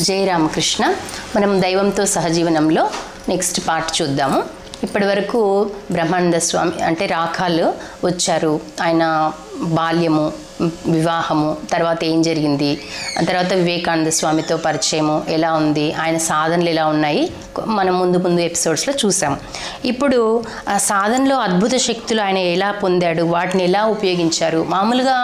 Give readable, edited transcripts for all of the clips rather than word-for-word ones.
జై రామకృష్ణ. మనం దైవంతో సహజీవనంలో నెక్స్ట్ పార్ట్ చూద్దాము. ఇప్పటి వరకు బ్రహ్మానంద స్వామి అంటే రాకాలు వచ్చారు. ఆయన బాల్యము, వివాహము, తర్వాత ఏం జరిగింది, తర్వాత వివేకానంద స్వామితో పరిచయము ఎలా ఉంది, ఆయన సాధనలు ఎలా ఉన్నాయి మనం ముందు ఎపిసోడ్స్లో చూసాం. ఇప్పుడు ఆ సాధనలో అద్భుత శక్తులు ఆయన ఎలా పొందాడు, వాటిని ఎలా ఉపయోగించారు. మామూలుగా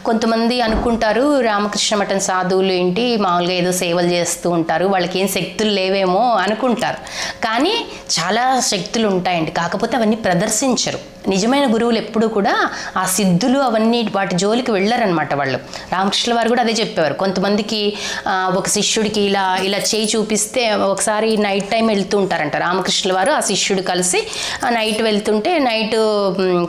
కొంతమంది అనుకుంటారు రామకృష్ణ మఠం సాధువులు ఏంటి మామూలుగా ఏదో సేవలు చేస్తూ ఉంటారు, వాళ్ళకి ఏం శక్తులు లేవేమో అనుకుంటారు. కానీ చాలా శక్తులు ఉంటాయండి, కాకపోతే అవన్నీ ప్రదర్శించరు. నిజమైన గురువులు ఎప్పుడు కూడా ఆ సిద్ధులు అవన్నీ వాటి జోలికి వెళ్ళారనమాట. వాళ్ళు రామకృష్ణ వారు కూడా అదే చెప్పేవారు. కొంతమందికి ఒక శిష్యుడికి ఇలా ఇలా చేయి చూపిస్తే ఒకసారి నైట్ టైం వెళ్తూ ఉంటారంట రామకృష్ణ వారు. ఆ శిష్యుడు కలిసి నైట్ వెళ్తుంటే నైట్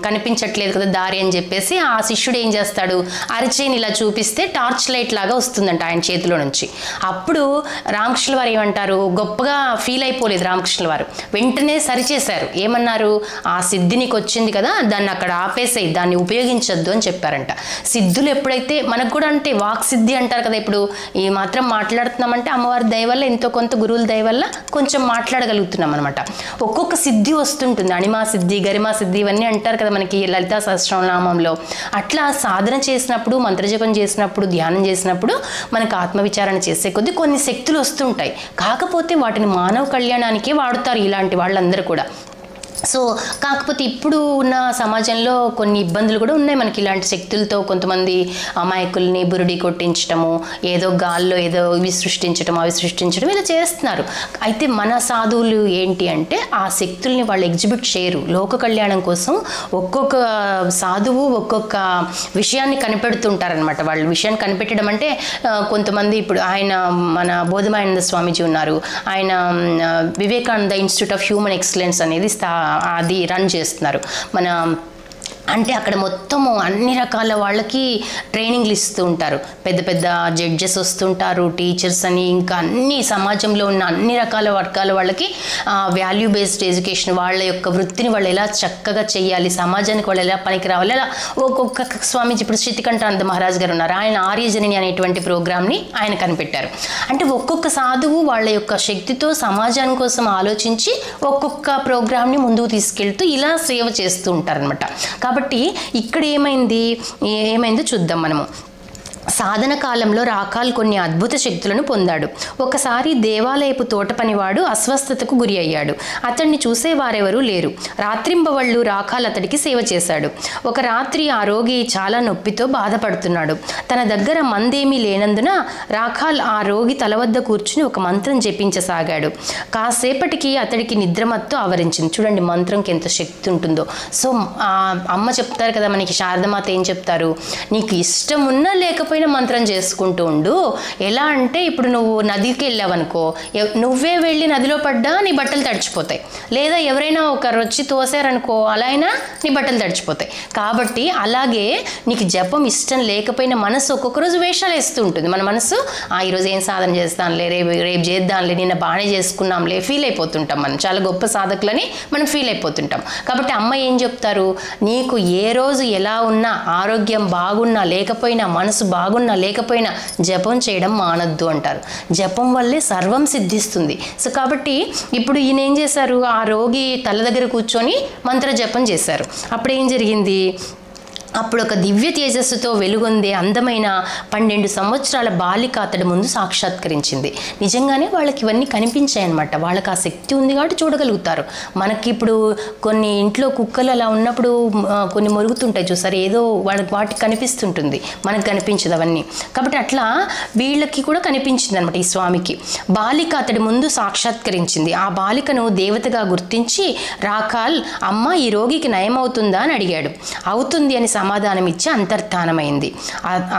కనిపించట్లేదు కదా దారి అని చెప్పేసి ఆ శిష్యుడు ఏం చేస్తాడు, అరిచేయిని ఇలా చూపిస్తే టార్చ్ లైట్ లాగా వస్తుందంట ఆయన చేతిలో నుంచి. అప్పుడు రామకృష్ణ వారు ఏమంటారు, గొప్పగా ఫీల్ అయిపోలేదు రామకృష్ణ వారు, వెంటనే సరిచేశారు. ఏమన్నారు, ఆ సిద్ధి నీకు వచ్చింది కదా, దాన్ని అక్కడ ఆపేసేయి, దాన్ని ఉపయోగించొద్దు అని చెప్పారంట. సిద్ధులు ఎప్పుడైతే మనకు కూడా అంటే వాక్ సిద్ధి అంటారు కదా, ఇప్పుడు ఈ మాత్రం మాట్లాడుతున్నామంటే అమ్మవారి దయ వల్ల ఎంతో కొంత గురువుల దయ వల్ల కొంచెం మాట్లాడగలుగుతున్నాం అనమాట. ఒక్కొక్క సిద్ధి వస్తుంటుంది, అణిమా సిద్ధి, గరిమా సిద్ధి ఇవన్నీ అంటారు కదా మనకి లలితా సహస్రనామంలో. అట్లా సాధన చేసినప్పుడు, మంత్రజపం చేసినప్పుడు, ధ్యానం చేసినప్పుడు మనకు ఆత్మవిచారణ చేసే కొద్దీ కొన్ని శక్తులు వస్తుంటాయి. కాకపోతే వాటిని మానవ కళ్యాణానికే వాడుతారు ఇలాంటి వాళ్ళందరూ కూడా. సో కాకపోతే ఇప్పుడు ఉన్న సమాజంలో కొన్ని ఇబ్బందులు కూడా ఉన్నాయి మనకి ఇలాంటి శక్తులతో. కొంతమంది అమాయకుల్ని బురుడి కొట్టించడము, ఏదో గాల్లో ఏదో ఇవి సృష్టించడం అవి సృష్టించడం ఇలా చేస్తున్నారు. అయితే మన సాధువులు ఏంటి అంటే ఆ శక్తుల్ని వాళ్ళు ఎగ్జిబిట్ చేయరు. లోక కళ్యాణం కోసం ఒక్కొక్క సాధువు ఒక్కొక్క విషయాన్ని కనిపెడుతుంటారనమాట. వాళ్ళు విషయాన్ని కనిపెట్టడం అంటే కొంతమంది ఇప్పుడు ఆయన మన బోధమానంద స్వామీజీ ఉన్నారు, ఆయన Vivekananda institute of human excellence అనేది అది రన్ చేస్తున్నారు. మన అంటే అక్కడ మొత్తము అన్ని రకాల వాళ్ళకి ట్రైనింగ్లు ఇస్తూ ఉంటారు. పెద్ద పెద్ద జడ్జెస్ వస్తుంటారు, టీచర్స్ అని, ఇంకా అన్ని సమాజంలో ఉన్న అన్ని రకాల వర్గాల వాళ్ళకి వాల్యూ బేస్డ్ ఎడ్యుకేషన్, వాళ్ళ యొక్క వృత్తిని వాళ్ళు ఎలా చక్కగా చేయాలి, సమాజానికి వాళ్ళు ఎలా పనికి రావాలి, అలా ఒక్కొక్క స్వామీజీ ఇప్పుడు శ్రీతికంఠానంద మహారాజ్ గారు ఉన్నారు, ఆయన ఆర్యజనని అనేటువంటి ప్రోగ్రామ్ని ఆయన కనిపెట్టారు. అంటే ఒక్కొక్క సాధువు వాళ్ళ యొక్క శక్తితో సమాజాని కోసం ఆలోచించి ఒక్కొక్క ప్రోగ్రామ్ని ముందుకు తీసుకెళ్తూ ఇలా సేవ చేస్తూ ఉంటారనమాట. కాబట్టి ఇక్కడ ఏమైందో చూద్దాం మనము. సాధన కాలంలో రాకాల్ కొన్ని అద్భుత శక్తులను పొందాడు. ఒకసారి దేవాలయపు తోట పనివాడు అస్వస్థతకు గురి అయ్యాడు. అతన్ని చూసేవారెవరూ లేరు. రాత్రింబవళ్ళు రాకాల్ అతడికి సేవ చేశాడు. ఒక రాత్రి ఆ రోగి చాలా నొప్పితో బాధపడుతున్నాడు. తన దగ్గర మందేమీ లేనందున రాకాల్ ఆ రోగి తల వద్ద కూర్చుని ఒక మంత్రం జపించసాగాడు. కాసేపటికి అతడికి నిద్రమత్తు ఆవరించింది. చూడండి మంత్రంకి ఎంత శక్తి ఉంటుందో. సో అమ్మ చెప్తారు కదా మనకి, శారదమాత ఏం చెప్తారు, నీకు ఇష్టం ఉన్నా లేకపోయినా మంత్రం చేసుకుంటూ ఉండు. ఎలా అంటే ఇప్పుడు నువ్వు నదికి వెళ్ళావనుకో, నువ్వే వెళ్ళి నదిలో పడ్డా నీ బట్టలు తడిచిపోతాయి, లేదా ఎవరైనా ఒకరు వచ్చి తోసారనుకో అలా అయినా నీ బట్టలు తడిచిపోతాయి. కాబట్టి అలాగే నీకు జపం ఇష్టం లేకపోయినా మనసు ఒక్కొక్క రోజు వేషాలు వేస్తూ ఉంటుంది. మన మనసు ఈరోజు ఏం సాధన చేస్తానులే, రేపు చేద్దాంలే, నిన్న బాగానే చేసుకున్నాంలే ఫీల్ అయిపోతుంటాం. మనం చాలా గొప్ప సాధకులని మనం ఫీల్ అయిపోతుంటాం. కాబట్టి అమ్మ ఏం చెప్తారు, నీకు ఏ రోజు ఎలా ఉన్నా, ఆరోగ్యం బాగున్నా లేకపోయినా, మనసు బాగున్నా లేకపోయినా జపం చేయడం మానద్దు అంటారు. జపం వల్లే సర్వం సిద్ధిస్తుంది. సో కాబట్టి ఇప్పుడు ఈయన ఏం చేశారు, ఆ రోగి తల దగ్గర కూర్చొని మంత్ర జపం చేశారు. అప్పుడు ఏం జరిగింది, అప్పుడు ఒక దివ్య తేజస్సుతో వెలుగొందే అందమైన 12 సంవత్సరాల బాలిక అతడి ముందు సాక్షాత్కరించింది. నిజంగానే వాళ్ళకి ఇవన్నీ కనిపించాయి అన్నమాట. వాళ్ళకి ఆ శక్తి ఉంది కాబట్టి చూడగలుగుతారు. మనకి ఇప్పుడు కొన్ని ఇంట్లో కుక్కలు అలా ఉన్నప్పుడు కొన్ని మొరుగుతుంటాయి చూసారు, ఏదో వాటికి కనిపిస్తుంటుంది, మనకు కనిపించదు అవన్నీ. కాబట్టి అట్లా వీళ్ళకి కూడా కనిపించింది అనమాట ఈ స్వామికి. బాలిక అతడి ముందు సాక్షాత్కరించింది. ఆ బాలికను దేవతగా గుర్తించి రాకాల్, అమ్మ ఈ రోగికి నయమవుతుందా అని అడిగాడు. అవుతుంది అని సమాధానం ఇచ్చి అంతర్ధానమైంది.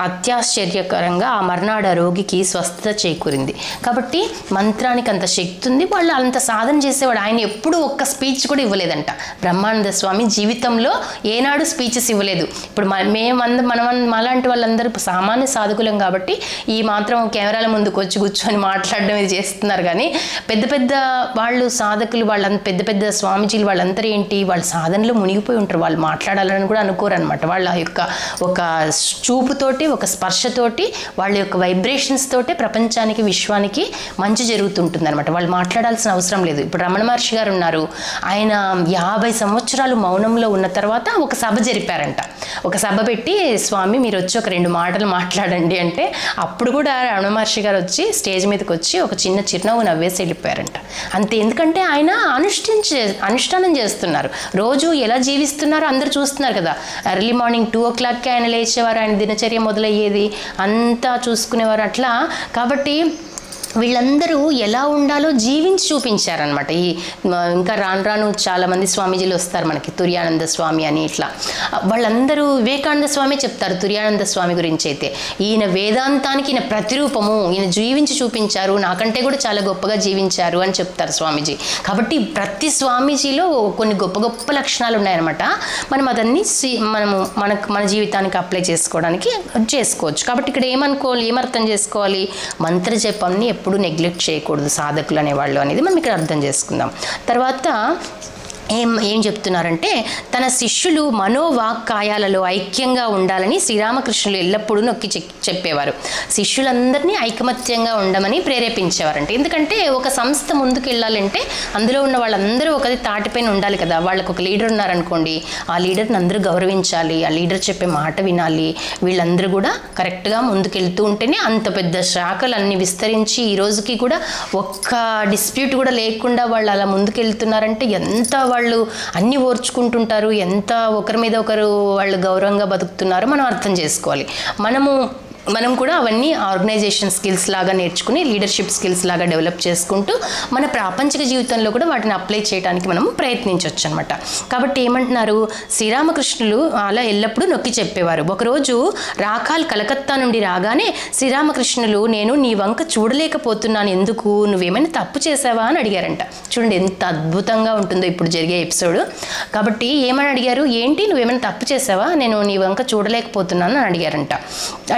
అత్యాశ్చర్యకరంగా ఆ మర్నాడు రోగికి స్వస్థత చేకూరింది. కాబట్టి మంత్రానికి అంత శక్తి ఉంది. వాళ్ళు అంత సాధన చేసేవాడు. ఆయన ఎప్పుడూ ఒక్క స్పీచ్ కూడా ఇవ్వలేదంట. బ్రహ్మానంద స్వామి జీవితంలో ఏనాడు స్పీచెస్ ఇవ్వలేదు. ఇప్పుడు మనలాంటి వాళ్ళందరూ సామాన్య సాధకులం కాబట్టి ఈ మాత్రం కెమెరాల ముందుకు వచ్చి కూర్చొని మాట్లాడడం ఇది చేస్తున్నారు. కానీ పెద్ద పెద్ద వాళ్ళు సాధకులు, వాళ్ళ పెద్ద పెద్ద స్వామీజీలు వాళ్ళందరూ ఏంటి, వాళ్ళ సాధనలో మునిగిపోయి ఉంటారు. వాళ్ళు మాట్లాడాలని కూడా అనుకోరు అనమాట. వాళ్ళ యొక్క ఒక చూపుతోటి, ఒక స్పర్శతోటి, వాళ్ళ యొక్క వైబ్రేషన్స్ తోటే ప్రపంచానికి, విశ్వానికి మంచి జరుగుతుంటుంది అనమాట. వాళ్ళు మాట్లాడాల్సిన అవసరం లేదు. ఇప్పుడు రమణ మహర్షి గారు ఉన్నారు, ఆయన 50 సంవత్సరాలు మౌనంలో ఉన్న తర్వాత ఒక సభ జరిపారంట. ఒక సభ పెట్టి, స్వామి మీరు వచ్చి ఒక 2 మాటలు మాట్లాడండి అంటే, అప్పుడు కూడా రమణ మహర్షి గారు వచ్చి స్టేజ్ మీదకి వచ్చి ఒక చిన్న చిరునవ్వు నవ్వేసి వెళ్ళిపోయారంట. అంతే. ఎందుకంటే ఆయన అనుష్ఠానం చేస్తున్నారు, రోజు ఎలా జీవిస్తున్నారో అందరూ చూస్తున్నారు కదా. ఎర్లీ మార్నింగ్ 2 o'clockకి ఆయన లేచేవారు, ఆయన దినచర్య మొదలయ్యేది, అంతా చూసుకునేవారు. అట్లా కాబట్టి వీళ్ళందరూ ఎలా ఉండాలో జీవించి చూపించారనమాట. ఇంకా రాను రాను చాలామంది స్వామీజీలు వస్తారు మనకి, తుర్యానంద స్వామి అని. ఇట్లా వాళ్ళందరూ వివేకానంద స్వామి చెప్తారు తుర్యానంద స్వామి గురించి అయితే, ఈయన వేదాంతానికి ఈయన ప్రతిరూపము, ఈయన జీవించి చూపించారు, నాకంటే కూడా చాలా గొప్పగా జీవించారు అని చెప్తారు స్వామీజీ. కాబట్టి ప్రతి స్వామీజీలో కొన్ని గొప్ప గొప్ప లక్షణాలు ఉన్నాయన్నమాట. మనం అదన్నీ మన జీవితానికి అప్లై చేసుకోవచ్చు. కాబట్టి ఇక్కడ ఏమర్థం చేసుకోవాలి, మంత్ర జపాన్ని ఎప్పుడు నెగ్లెక్ట్ చేయకూడదు సాధకులు అనేవాళ్ళు అనేది మనం ఇక్కడ అర్థం చేసుకుందాం. తర్వాత ఏం చెప్తున్నారంటే, తన శిష్యులు మనోవాక్కాయాలలో ఐక్యంగా ఉండాలని శ్రీరామకృష్ణులు ఎల్లప్పుడూ నొక్కి చెప్పేవారు. శిష్యులందరినీ ఐకమత్యంగా ఉండమని ప్రేరేపించేవారంట. ఎందుకంటే ఒక సంస్థ ముందుకు వెళ్ళాలంటే అందులో ఉన్న వాళ్ళందరూ ఒకది తాటిపైన ఉండాలి కదా. వాళ్ళకు ఒక లీడర్ ఉన్నారనుకోండి, ఆ లీడర్ని అందరూ గౌరవించాలి, ఆ లీడర్ చెప్పే మాట వినాలి. వీళ్ళందరూ కూడా కరెక్ట్గా ముందుకెళ్తూ ఉంటేనే అంత పెద్ద శాఖలు అన్ని విస్తరించి ఈ రోజుకి కూడా ఒక్క డిస్ప్యూట్ కూడా లేకుండా వాళ్ళు అలా ముందుకెళ్తున్నారంటే ఎంత వాళ్ళు అన్నీ ఓర్చుకుంటుంటారు, ఎంత ఒకరి మీద ఒకరు వాళ్ళు గౌరవంగా బతుకుతున్నారో మనం అర్థం చేసుకోవాలి. మనం కూడా అవన్నీ ఆర్గనైజేషన్ స్కిల్స్ లాగా నేర్చుకుని, లీడర్షిప్ స్కిల్స్ లాగా డెవలప్ చేసుకుంటూ మన ప్రాపంచిక జీవితంలో కూడా వాటిని అప్లై చేయడానికి మనం ప్రయత్నించవచ్చు అనమాట. కాబట్టి ఏమంటున్నారు, శ్రీరామకృష్ణులు అలా ఎల్లప్పుడూ నొక్కి చెప్పేవారు. ఒకరోజు రాఖాల్ కలకత్తా నుండి రాగానే శ్రీరామకృష్ణులు, నేను నీ వంక చూడలేకపోతున్నాను, ఎందుకు, నువ్వేమైనా తప్పు చేసావా అని అడిగారంట. చూడండి ఎంత అద్భుతంగా ఉంటుందో ఇప్పుడు జరిగే ఎపిసోడ్. కాబట్టి ఏమని అడిగారు, ఏంటి నువ్వేమైనా తప్పు చేసావా, నేను నీ వంక చూడలేకపోతున్నాను అని అడిగారంట.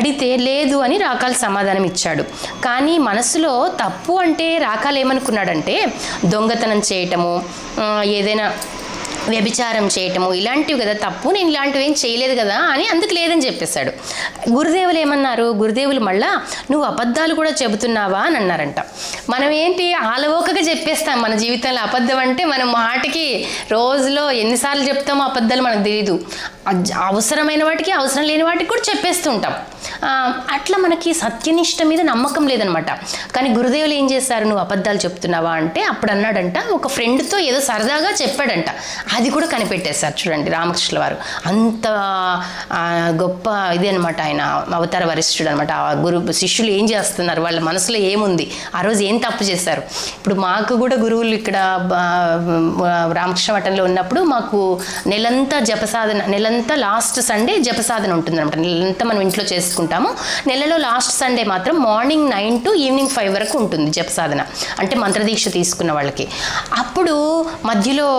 అడిగితే లేదు అని రాకాల్ సమాధానం ఇచ్చాడు. కానీ మనసులో తప్పు అంటే రాకాల్ ఏమనుకున్నాడంటే, దొంగతనం చేయటము, ఏదైనా వ్యభిచారం చేయటము ఇలాంటివి కదా తప్పు, నేను ఇలాంటివి ఏం చేయలేదు కదా అని అందుకు లేదని చెప్పేశాడు. గురుదేవులు ఏమన్నారు, గురుదేవులు మళ్ళా నువ్వు అబద్ధాలు కూడా చెబుతున్నావా అని అన్నారంట. మనం ఏంటి ఆలవోకగా చెప్పేస్తాం మన జీవితంలో. అబద్ధం అంటే మనం మాటకి రోజులో ఎన్నిసార్లు చెప్తామో అబద్ధాలు మనకు తెలియదు. అవసరమైన వాటికి అవసరం లేని వాటికి కూడా చెప్పేస్తుంటాం. అట్లా మనకి సత్యనిష్ట మీద నమ్మకం లేదనమాట. కానీ గురుదేవులు ఏం చేశారు, నువ్వు అబద్ధాలు చెప్తున్నావా అంటే అప్పుడు అన్నాడంట, ఒక ఫ్రెండ్తో ఏదో సరదాగా చెప్పాడంట, అది కూడా కనిపెట్టేశారు. చూడండి రామకృష్ణుల వారు అంత గొప్ప ఇది అనమాట. ఆయన అవతార వరిష్ఠుడు అనమాట. శిష్యులు ఏం చేస్తున్నారు, వాళ్ళ మనసులో ఏముంది, ఆ రోజు ఏం తప్పు చేశారు. ఇప్పుడు మాకు కూడా గురువులు ఇక్కడ రామకృష్ణ మఠంలో ఉన్నప్పుడు మాకు నెలంతా జపసాధన, నెలంతా లాస్ట్ సండే జపసాధన ఉంటుంది అనమాట. నెలంతా మనం ఇంట్లో చేసుకుంటాము. నెలలో లాస్ట్ సండే మాత్రం మార్నింగ్ 9 to ఈవినింగ్ 5 వరకు ఉంటుంది జపసాధన, అంటే మంత్రదీక్ష తీసుకున్న వాళ్ళకి. అప్పుడు మధ్యలో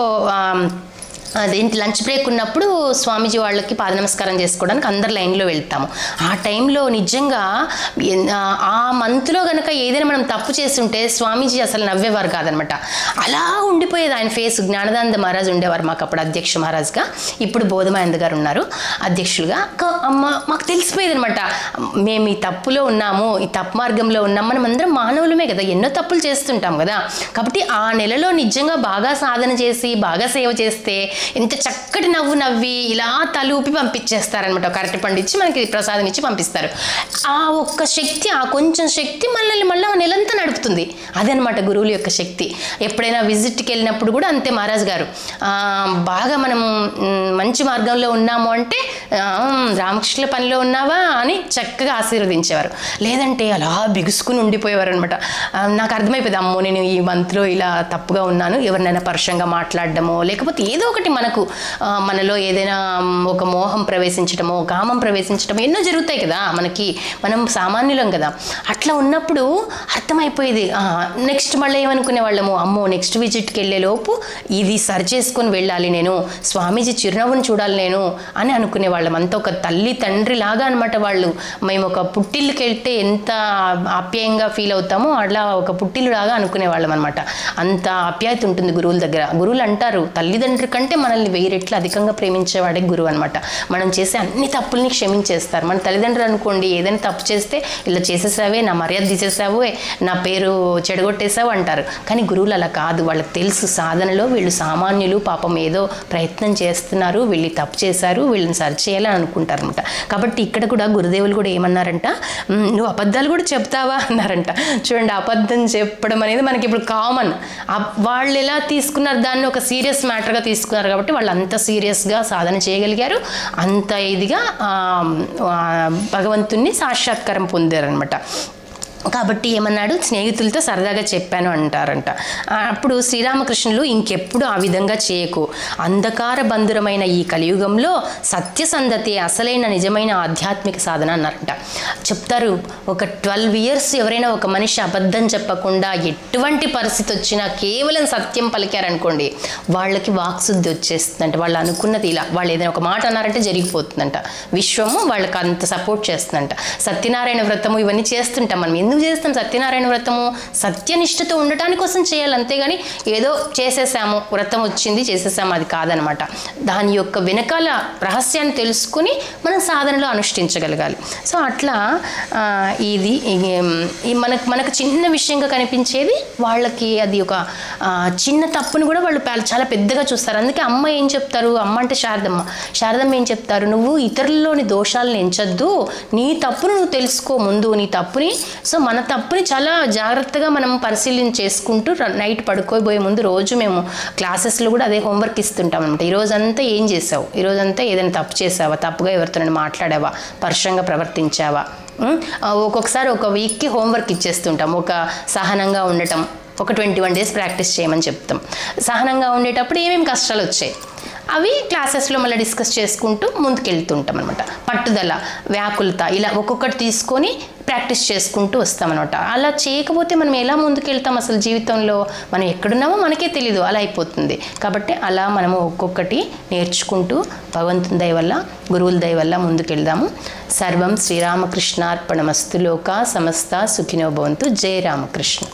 అదేంటి లంచ్ బ్రేక్ ఉన్నప్పుడు స్వామీజీ వాళ్ళకి పాద నమస్కారం చేసుకోవడానికి అందరు లైన్లో వెళ్తాము. ఆ టైంలో నిజంగా ఆ మంత్లో కనుక ఏదైనా మనం తప్పు చేస్తుంటే స్వామీజీ అసలు నవ్వేవారు కాదనమాట. అలా ఉండిపోయేది ఆయన ఫేస్. జ్ఞానదానంద మహారాజ్ ఉండేవారు మాకు అప్పుడు అధ్యక్ష మహారాజ్గా, ఇప్పుడు బోధమానంద గారు ఉన్నారు అధ్యక్షులుగా. మాకు తెలిసిపోయేది అనమాట, మేము ఈ తప్పులో ఉన్నాము, ఈ తప్పు మార్గంలో ఉన్నాము. మనం అందరం మానవులమే కదా, ఎన్నో తప్పులు చేస్తుంటాం కదా. కాబట్టి ఆ నెలలో నిజంగా బాగా సాధన చేసి బాగా సేవ చేస్తే ఎంత చక్కటి నవ్వు నవ్వి ఇలా తలూపి పంపించేస్తారనమాట. ఒక అరటి పండు ఇచ్చి మనకి ప్రసాదం ఇచ్చి పంపిస్తారు. ఆ ఒక్క శక్తి, ఆ కొంచెం శక్తి మనల్ని మళ్ళీ నెలంతా నడుపుతుంది. అదనమాట గురువుల యొక్క శక్తి. ఎప్పుడైనా విజిట్కి వెళ్ళినప్పుడు కూడా అంతే మహారాజ్ గారు, బాగా మనం మంచి మార్గంలో ఉన్నాము అంటే రామకృష్ణుల పనిలో ఉన్నావా అని చక్కగా ఆశీర్వదించేవారు. లేదంటే అలా బిగుసుకుని ఉండిపోయేవారు అనమాట. నాకు అర్థమైపోయింది, అమ్మో నేను ఈ మంత్లో ఇలా తప్పుగా ఉన్నాను, ఎవరినైనా పరుషంగా మాట్లాడడమో లేకపోతే ఏదో ఒకటి మనలో ఏదైనా ఒక మోహం ప్రవేశించడమో కామం ప్రవేశించడమో ఎన్నో జరుగుతాయి కదా మనకి. మనం సామాన్యులం కదా. అట్లా ఉన్నప్పుడు అర్థమైపోయేది అయిపోయేది. నెక్స్ట్ మళ్ళీ ఏమనుకునే వాళ్ళము, అమ్మో నెక్స్ట్ విజిట్కి వెళ్ళేలోపు ఇది సరి చేసుకొని వెళ్ళాలి, నేను స్వామీజీ చిరునవ్వును చూడాలి నేను అని అనుకునే వాళ్ళం. అంత ఒక తల్లి తండ్రి లాగా అనమాట వాళ్ళు. మేము ఒక పుట్టిల్లుకి వెళ్తే ఎంత ఆప్యాయంగా ఫీల్ అవుతామో అట్లా ఒక పుట్టిల్లు లాగా అనుకునే వాళ్ళం అనమాట. అంత ఆప్యాయత ఉంటుంది గురువుల దగ్గర. గురువులు అంటారు తల్లిదండ్రుల కంటే మనల్ని 1000 రెట్లు అధికంగా ప్రేమించేవాడే గురువు అనమాట. మనం చేసే అన్ని తప్పుల్ని క్షమించేస్తారు. మన తల్లిదండ్రులు అనుకోండి ఏదైనా తప్పు చేస్తే ఇలా చేసేసావే, నా మర్యాద తీసేసావు, నా పేరు చెడగొట్టేసావు అంటారు. కానీ గురువులు అలా కాదు. వాళ్ళకి తెలుసు సాధనలో వీళ్ళు సామాన్యులు, పాపం ఏదో ప్రయత్నం చేస్తున్నారు, వీళ్ళు తప్పు చేశారు, వీళ్ళని సరి చేయాలని అనుకుంటారు అనమాట. కాబట్టి ఇక్కడ కూడా గురుదేవులు కూడా ఏమన్నారంట, నువ్వు అబద్ధాలు కూడా చెప్తావా అన్నారంట. చూడండి, అబద్ధం చెప్పడం అనేది మనకి ఇప్పుడు కామన్. వాళ్ళు ఎలా తీసుకున్నారు దాన్ని ఒక సీరియస్ మ్యాటర్గా తీసుకున్నారు కాబట్టి వాళ్ళు అంత సీరియస్గా సాధన చేయగలిగారు, అంత ఇదిగా భగవంతుణ్ణి సాక్షాత్కారం పొందారనమాట. కాబట్టి ఏమన్నాడు, స్నేహితులతో సరదాగా చెప్పాను అంటారంట. అప్పుడు శ్రీరామకృష్ణులు ఇంకెప్పుడు ఆ విధంగా చేయకు, అంధకార బంధురమైన ఈ కలియుగంలో సత్యసంధతే అసలైన నిజమైన ఆధ్యాత్మిక సాధన అన్నారంట. చెప్తారు, ఒక 12 years ఎవరైనా ఒక మనిషి అబద్ధం చెప్పకుండా ఎటువంటి పరిస్థితి వచ్చినా కేవలం సత్యం పలికారనుకోండి, వాళ్ళకి వాక్శుద్ధి వచ్చేస్తుందంట. వాళ్ళు అనుకున్నది ఇలా, వాళ్ళు ఏదైనా ఒక మాట అన్నారంటే జరిగిపోతుందంట. విశ్వము వాళ్ళకి అంత సపోర్ట్ చేస్తుందంట. సత్యనారాయణ వ్రతము ఇవన్నీ చేస్తుంటాం మనం. ఎందుకు చేస్తాం సత్యనారాయణ వ్రతము? సత్యనిష్టతో ఉండటాని కోసం చేయాలి, అంతేగాని ఏదో చేసేసాము, వ్రతం వచ్చింది చేసేసాము, అది కాదనమాట. దాని యొక్క వెనకాల రహస్యాన్ని తెలుసుకుని మనం సాధనలో అనుష్ఠించగలగాలి. సో అట్లా ఇది మనకు చిన్న విషయంగా కనిపించేది వాళ్ళకి అది ఒక చిన్న తప్పును కూడా వాళ్ళు చాలా పెద్దగా చూస్తారు. అందుకే అమ్మ ఏం చెప్తారు, అమ్మ అంటే శారదమ్మ ఏం చెప్తారు, నువ్వు ఇతరుల్లోని దోషాలను ఎంచొద్దు, నీ తప్పును నువ్వు తెలుసుకో ముందు, నీ తప్పుని. సో మన తప్పుని చాలా జాగ్రత్తగా మనం పరిశీలన చేసుకుంటూ నైట్ పడుకోబోయే ముందు రోజు మేము క్లాసెస్లో కూడా అదే హోంవర్క్ ఇస్తుంటాం అనమాట. ఈరోజంతా ఏం చేసావు, ఈరోజంతా ఏదైనా తప్పు చేసావా, తప్పుగా ఎవరితో మాట్లాడావా, పరుషంగా ప్రవర్తించావా. ఒక్కొక్కసారి ఒక వీక్కి హోంవర్క్ ఇచ్చేస్తుంటాం. ఒక సహనంగా ఉండటం ఒక 21 days ప్రాక్టీస్ చేయమని చెప్తాం. సహనంగా ఉండేటప్పుడు ఏమేమి కష్టాలు వచ్చాయి అవి క్లాసెస్లో మళ్ళీ డిస్కస్ చేసుకుంటూ ముందుకెళ్తుంటాం అనమాట. పట్టుదల, వ్యాకులత ఇలా ఒక్కొక్కటి తీసుకొని ప్రాక్టీస్ చేసుకుంటూ వస్తామన్నమాట. అలా చేయకపోతే మనం ఎలా ముందుకెళ్తాం అసలు జీవితంలో? మనం ఎక్కడున్నామో మనకే తెలీదు, అలా అయిపోతుంది. కాబట్టి అలా మనము ఒక్కొక్కటి నేర్చుకుంటూ భగవంతుని దయ వల్ల, గురువుల దయ వల్ల ముందుకెళ్దాము. సర్వం శ్రీరామకృష్ణార్పణమస్తు. లోకా సమస్త సుఖినో భవంతు. జయ రామకృష్ణ.